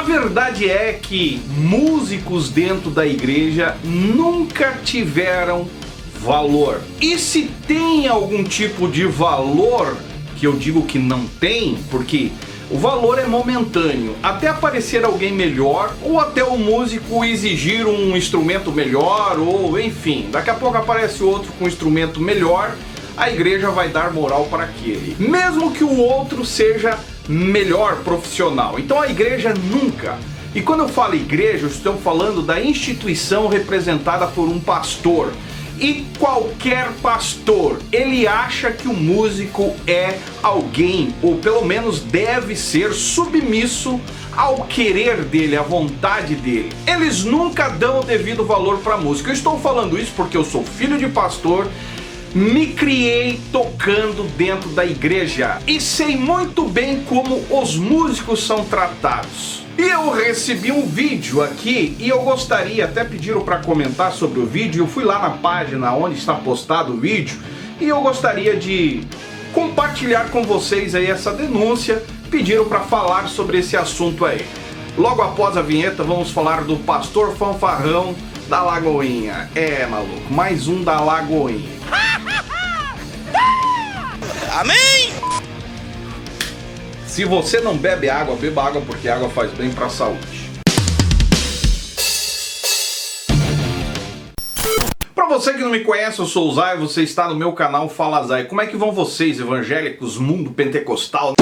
verdade é que músicos dentro da igreja nunca tiveram valor. E se tem algum tipo de valor, que eu digo que não tem, porque o valor é momentâneo, até aparecer alguém melhor, ou até o músico exigir um instrumento melhor, ou enfim, daqui a pouco aparece outro com um instrumento melhor, a igreja vai dar moral para aquele, mesmo que o outro seja melhor profissional. Então a igreja nunca, e quando eu falo igreja, eu estou falando da instituição representada por um pastor. E qualquer pastor, ele acha que o músico é alguém, ou pelo menos deve ser submisso ao querer dele, à vontade dele. Eles nunca dão o devido valor para a música. Eu estou falando isso porque eu sou filho de pastor, me criei tocando dentro da igreja e sei muito bem como os músicos são tratados. E eu recebi um vídeo aqui e eu gostaria, até pediram para comentar sobre o vídeo, eu fui lá na página onde está postado o vídeo e eu gostaria de compartilhar com vocês aí essa denúncia, pediram para falar sobre esse assunto aí. Logo após a vinheta vamos falar do pastor fanfarrão da Lagoinha. É, maluco, mais um da Lagoinha. Amém? Se você não bebe água, beba água porque água faz bem para a saúde. Para você que não me conhece, eu sou o Zay, você está no meu canal Fala Zay. Como é que vão vocês, evangélicos, mundo pentecostal,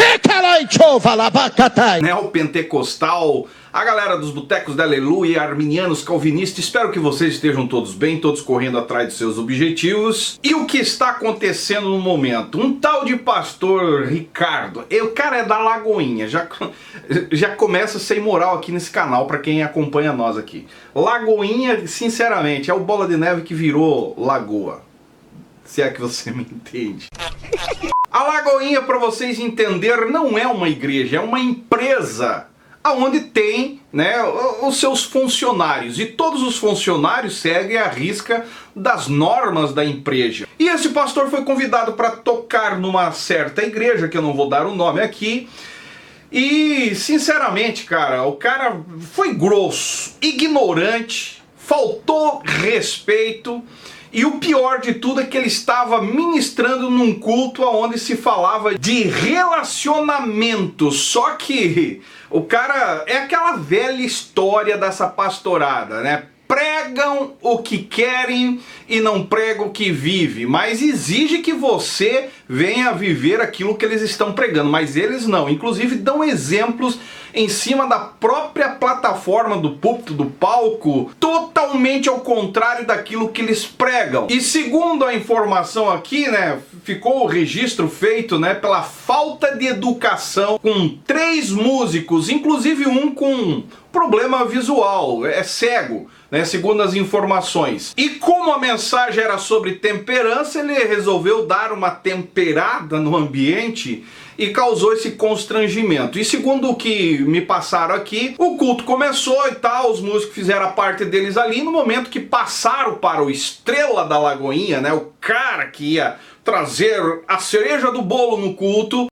neopentecostal, a galera dos botecos da Aleluia, arminianos, calvinistas? Espero que vocês estejam todos bem, todos correndo atrás de seus objetivos. E o que está acontecendo no momento? Um tal de pastor Ricardo, o cara é da Lagoinha, já começa sem moral aqui nesse canal para quem acompanha nós aqui. Lagoinha, sinceramente, é o bola de neve que virou lagoa, se é que você me entende. A Lagoinha, para vocês entenderem, não é uma igreja, é uma empresa aonde tem, né, os seus funcionários, e todos os funcionários seguem à risca das normas da empresa. E esse pastor foi convidado para tocar numa certa igreja, que eu não vou dar o nome aqui, e sinceramente, cara, o cara foi grosso, ignorante, faltou respeito. E o pior de tudo é que ele estava ministrando num culto onde se falava de relacionamento. Só que o cara é aquela velha história dessa pastorada, né? Pregam o que querem e não pregam o que vive, mas exige que você venha viver aquilo que eles estão pregando, mas eles não. Inclusive dão exemplos em cima da própria plataforma do púlpito, do palco, totalmente ao contrário daquilo que eles pregam. E segundo a informação aqui, né, ficou o registro feito, né, pela falta de educação com 3 músicos, inclusive um com problema visual, é cego, né, segundo as informações. E como a mensagem era sobre temperança, ele resolveu dar uma temperada no ambiente e causou esse constrangimento. E segundo o que me passaram aqui, o culto começou e tal, os músicos fizeram a parte deles ali, no momento que passaram para o estrela da Lagoinha, né, o cara que ia trazer a cereja do bolo no culto,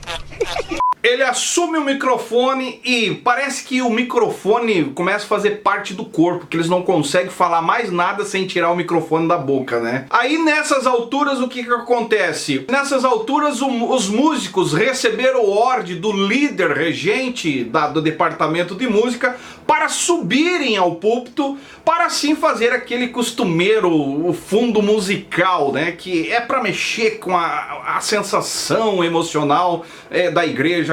ele assume o microfone e parece que o microfone começa a fazer parte do corpo, que eles não conseguem falar mais nada sem tirar o microfone da boca, né? Aí nessas alturas o que acontece? Nessas alturas os músicos receberam ordem do líder regente do departamento de música para subirem ao púlpito, para assim fazer aquele costumeiro, o fundo musical, né? Que é para mexer com a sensação emocional da igreja,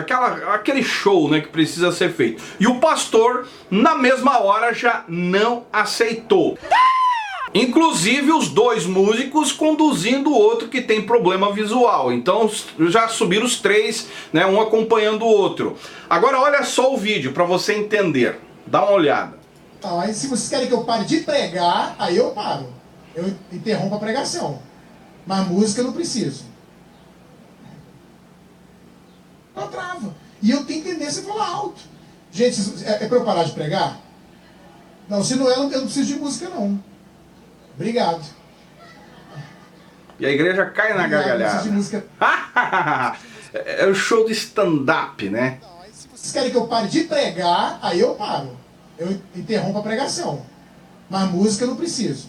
aquele show, né, que precisa ser feito. E o pastor, na mesma hora, já não aceitou. Inclusive os 2 músicos conduzindo o outro que tem problema visual. Então já subiram os 3, né, um acompanhando o outro. Agora olha só o vídeo para você entender. Dá uma olhada. Então, aí se vocês querem que eu pare de pregar, aí eu paro. Eu interrompo a pregação. Mas música eu não preciso. Eu travo. E eu tenho tendência a falar alto. Gente, é para eu parar de pregar? Não, se não é, eu não preciso de música, não. Obrigado. E a igreja cai na gargalhada. Não preciso de música. É o show de stand-up, né? Vocês querem que eu pare de pregar, aí eu paro. Eu interrompo a pregação. Mas música eu não preciso.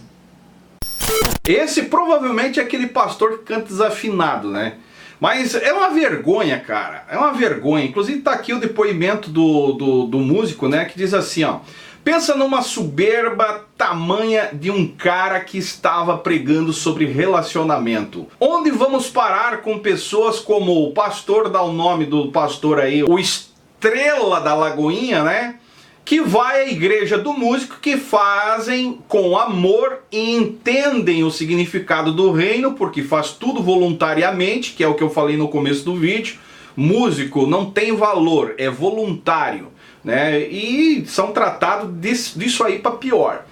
Esse provavelmente é aquele pastor que canta desafinado, né? Mas é uma vergonha, cara. É uma vergonha. Inclusive tá aqui o depoimento do músico, né? Que diz assim, ó. Pensa numa soberba tamanha de um cara que estava pregando sobre relacionamento. Onde vamos parar com pessoas como o pastor, dá o nome do pastor aí, o Estrela da Lagoinha, né? Que vai à igreja do músico, que fazem com amor e entendem o significado do reino, porque faz tudo voluntariamente, que é o que eu falei no começo do vídeo. Músico não tem valor, é voluntário, né? E são tratados disso aí para pior.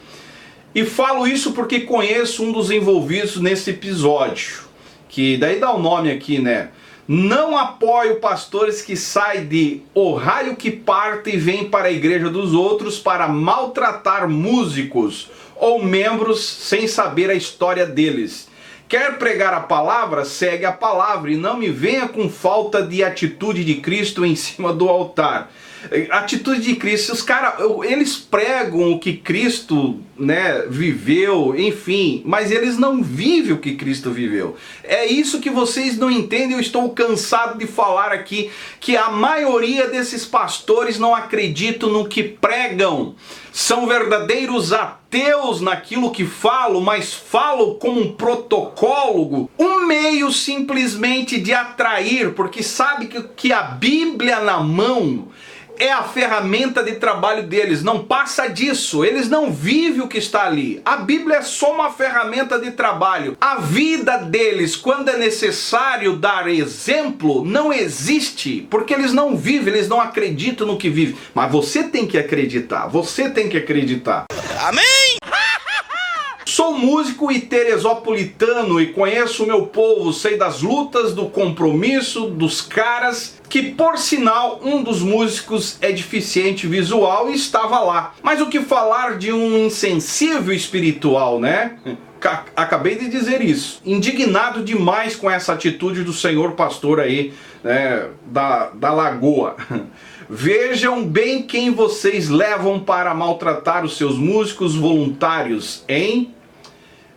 E falo isso porque conheço um dos envolvidos nesse episódio, que daí dá o nome aqui, né? Não apoio pastores que saem de o raio que parte e vêm para a igreja dos outros para maltratar músicos ou membros sem saber a história deles. Quer pregar a palavra? Segue a palavra e não me venha com falta de atitude de Cristo em cima do altar. Atitude de Cristo, os caras, eles pregam o que Cristo, né, viveu, enfim, mas eles não vivem o que Cristo viveu. É isso que vocês não entendem. Eu estou cansado de falar aqui que a maioria desses pastores não acreditam no que pregam. São verdadeiros ateus naquilo que falam, mas falam como um protocolo, um meio simplesmente de atrair, porque sabe que a Bíblia na mão é a ferramenta de trabalho deles, não passa disso, eles não vivem o que está ali. A Bíblia é só uma ferramenta de trabalho. A vida deles, quando é necessário dar exemplo, não existe, porque eles não vivem, eles não acreditam no que vivem. Mas você tem que acreditar, você tem que acreditar. Amém? Sou músico e teresopolitano e conheço o meu povo, sei das lutas, do compromisso, dos caras, que por sinal um dos músicos é deficiente visual e estava lá. Mas o que falar de um insensível espiritual, né? Acabei de dizer isso. Indignado demais com essa atitude do senhor pastor aí, né, da Lagoa. Vejam bem quem vocês levam para maltratar os seus músicos voluntários, hein?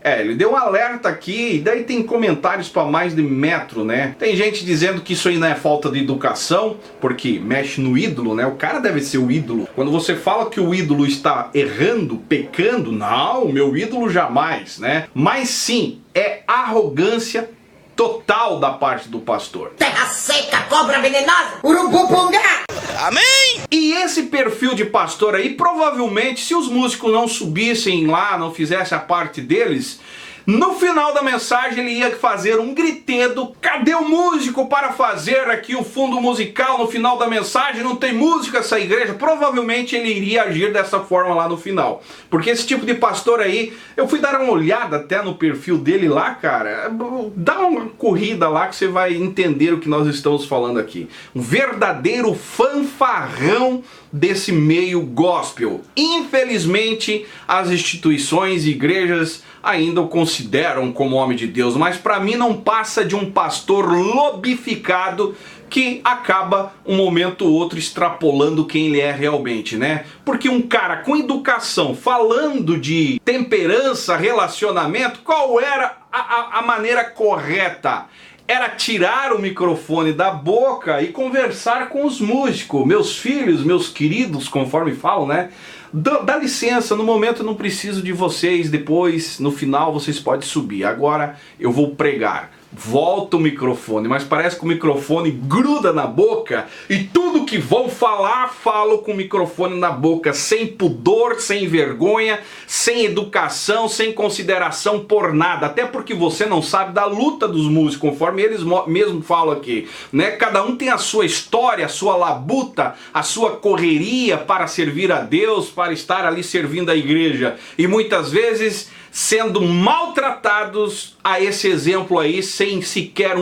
Ele deu um alerta aqui, e daí tem comentários para mais de metro, né? Tem gente dizendo que isso aí não é falta de educação, porque mexe no ídolo, né? O cara deve ser o ídolo. Quando você fala que o ídolo está errando, pecando, não, meu ídolo jamais, né? Mas sim, é arrogância total da parte do pastor. Terra seca, cobra venenosa, urubupungá. Amém? E esse perfil de pastor aí, provavelmente, se os músicos não subissem lá, não fizessem a parte deles, no final da mensagem ele ia fazer um gritedo. Cadê o músico para fazer aqui o fundo musical no final da mensagem? Não tem música essa igreja? Provavelmente ele iria agir dessa forma lá no final. Porque esse tipo de pastor aí, eu fui dar uma olhada até no perfil dele lá, cara. Dá uma corrida lá que você vai entender o que nós estamos falando aqui. Um verdadeiro fanfarrão desse meio gospel. Infelizmente, as instituições e igrejas ainda o consideram como homem de Deus, mas para mim não passa de um pastor lobificado que acaba um momento ou outro extrapolando quem ele é realmente, né? Porque um cara com educação falando de temperança, relacionamento, qual era a maneira correta? Era tirar o microfone da boca e conversar com os músicos. Meus filhos, meus queridos, conforme falam, né? Dá licença, no momento eu não preciso de vocês, depois, no final, vocês podem subir. Agora eu vou pregar. Volta o microfone, mas parece que o microfone gruda na boca e tudo que vão falar, falo com o microfone na boca, sem pudor, sem vergonha, sem educação, sem consideração por nada, até porque você não sabe da luta dos músicos, conforme eles mesmo falam aqui, né? Cada um tem a sua história, a sua labuta, a sua correria para servir a Deus, para estar ali servindo a igreja, e muitas vezes sendo maltratados a esse exemplo aí sem sequer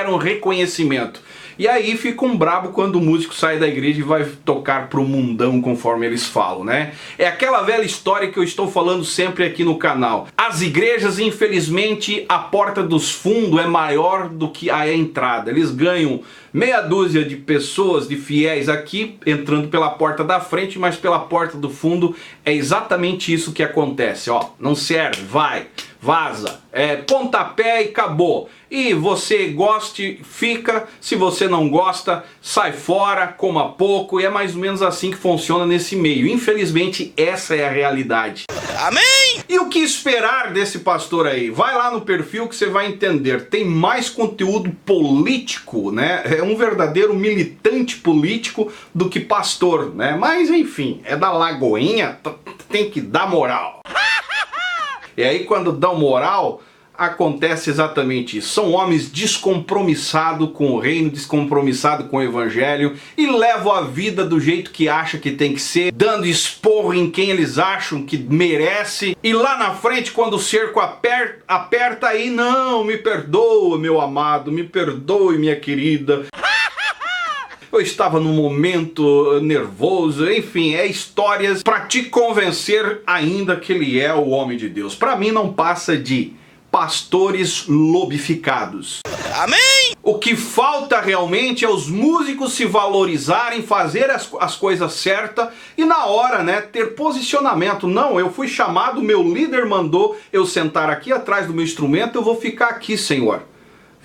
um reconhecimento. E aí ficam brabo quando o músico sai da igreja e vai tocar pro mundão, conforme eles falam, né? É aquela velha história que eu estou falando sempre aqui no canal. As igrejas, infelizmente, a porta dos fundos é maior do que a entrada. Eles ganham meia dúzia de pessoas, de fiéis aqui, entrando pela porta da frente, mas pela porta do fundo é exatamente isso que acontece, ó. Não serve, vai, vaza, pontapé e acabou. E você goste, fica. Se você não gosta, sai fora, coma pouco. E é mais ou menos assim que funciona nesse meio. Infelizmente, essa é a realidade. Amém? E o que esperar desse pastor aí? Vai lá no perfil que você vai entender. Tem mais conteúdo político, né? É um verdadeiro militante político do que pastor, né? Mas enfim, é da Lagoinha, tem que dar moral. E aí quando dão moral, acontece exatamente isso. São homens descompromissados com o reino, descompromissados com o evangelho e levam a vida do jeito que acha que tem que ser, dando esporro em quem eles acham que merece. E lá na frente, quando o cerco aperta aí, não, me perdoa, meu amado, me perdoe, minha querida. Eu estava num momento nervoso, enfim, histórias para te convencer ainda que ele é o homem de Deus. Para mim não passa de pastores lobificados. Amém? O que falta realmente é os músicos se valorizarem, fazer as coisas certas e na hora, né, ter posicionamento. Não, eu fui chamado, meu líder mandou eu sentar aqui atrás do meu instrumento, eu vou ficar aqui, Senhor.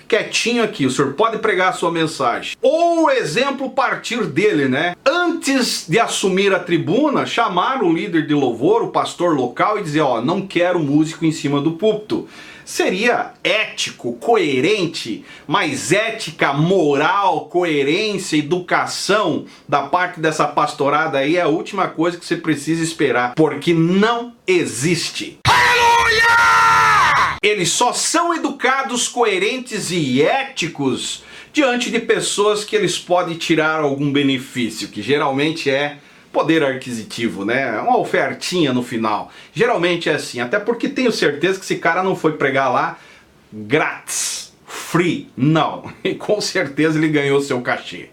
Quietinho aqui, o senhor pode pregar a sua mensagem. Ou o exemplo partir dele, né? Antes de assumir a tribuna, chamar o líder de louvor, o pastor local e dizer, ó, não quero músico em cima do púlpito. Seria ético, coerente, mas ética, moral, coerência, educação da parte dessa pastorada aí é a última coisa que você precisa esperar, porque não existe. Eles só são educados, coerentes e éticos diante de pessoas que eles podem tirar algum benefício, que geralmente é poder aquisitivo, né? Uma ofertinha no final. Geralmente é assim, até porque tenho certeza que esse cara não foi pregar lá grátis, free, não. E com certeza ele ganhou seu cachê.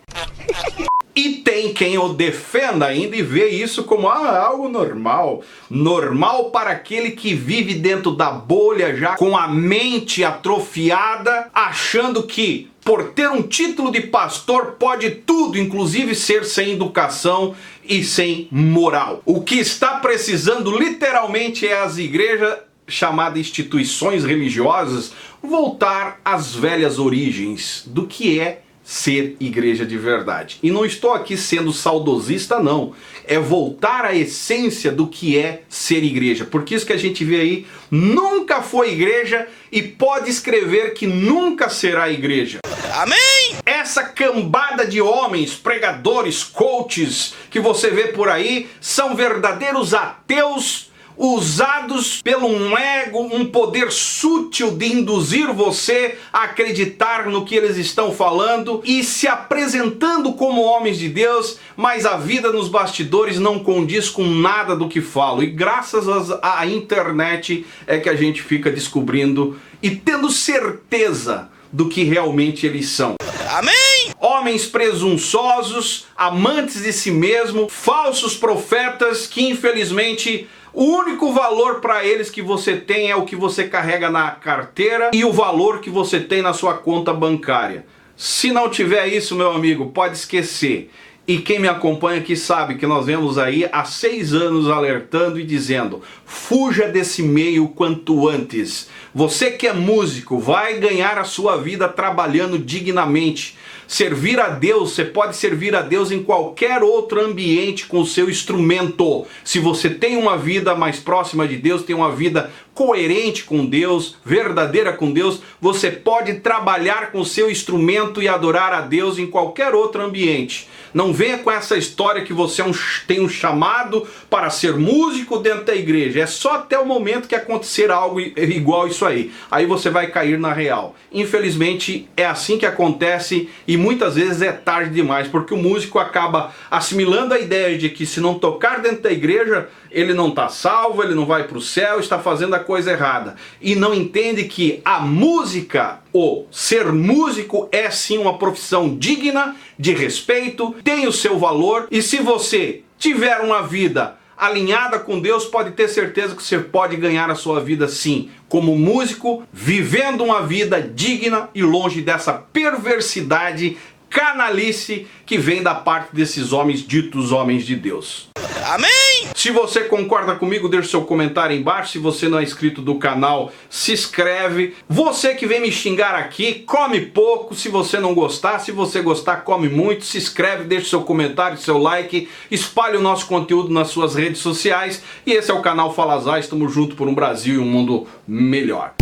E tem quem o defenda ainda e vê isso como algo normal. Normal para aquele que vive dentro da bolha já com a mente atrofiada, achando que por ter um título de pastor pode tudo, inclusive ser sem educação e sem moral. O que está precisando literalmente é as igrejas, chamadas instituições religiosas, voltar às velhas origens do que é ser igreja de verdade. E não estou aqui sendo saudosista, não. É voltar à essência do que é ser igreja. Porque isso que a gente vê aí, nunca foi igreja e pode escrever que nunca será igreja. Amém? Essa cambada de homens, pregadores, coaches, que você vê por aí, são verdadeiros ateus, usados pelo um ego, um poder sutil de induzir você a acreditar no que eles estão falando e se apresentando como homens de Deus, mas a vida nos bastidores não condiz com nada do que falam. E graças à internet é que a gente fica descobrindo e tendo certeza do que realmente eles são. Amém? Homens presunçosos, amantes de si mesmo, falsos profetas que infelizmente o único valor para eles que você tem é o que você carrega na carteira e o valor que você tem na sua conta bancária. Se não tiver isso, meu amigo, pode esquecer. E quem me acompanha aqui sabe que nós vemos aí há 6 anos alertando e dizendo: fuja desse meio quanto antes. Você que é músico vai ganhar a sua vida trabalhando dignamente. Servir a Deus, você pode servir a Deus em qualquer outro ambiente com o seu instrumento. Se você tem uma vida mais próxima de Deus, tem uma vida coerente com Deus, verdadeira com Deus, você pode trabalhar com o seu instrumento e adorar a Deus em qualquer outro ambiente. Não venha com essa história que você tem um chamado para ser músico dentro da igreja. É só até o momento que acontecer algo igual isso aí. Aí você vai cair na real. Infelizmente é assim que acontece e muitas vezes é tarde demais, porque o músico acaba assimilando a ideia de que se não tocar dentro da igreja, ele não está salvo, ele não vai para o céu, está fazendo a coisa errada e não entende que a música, ou ser músico, é sim uma profissão digna de respeito, tem o seu valor, e se você tiver uma vida alinhada com Deus, pode ter certeza que você pode ganhar a sua vida sim, como músico, vivendo uma vida digna e longe dessa perversidade, canalice que vem da parte desses homens ditos homens de Deus. Amém? Se você concorda comigo, deixa o seu comentário aí embaixo. Se você não é inscrito do canal, se inscreve. Você que vem me xingar aqui, come pouco se você não gostar. Se você gostar, come muito. Se inscreve, deixa o seu comentário, seu like. Espalhe o nosso conteúdo nas suas redes sociais. E esse é o canal Fala Zay. Estamos juntos por um Brasil e um mundo melhor.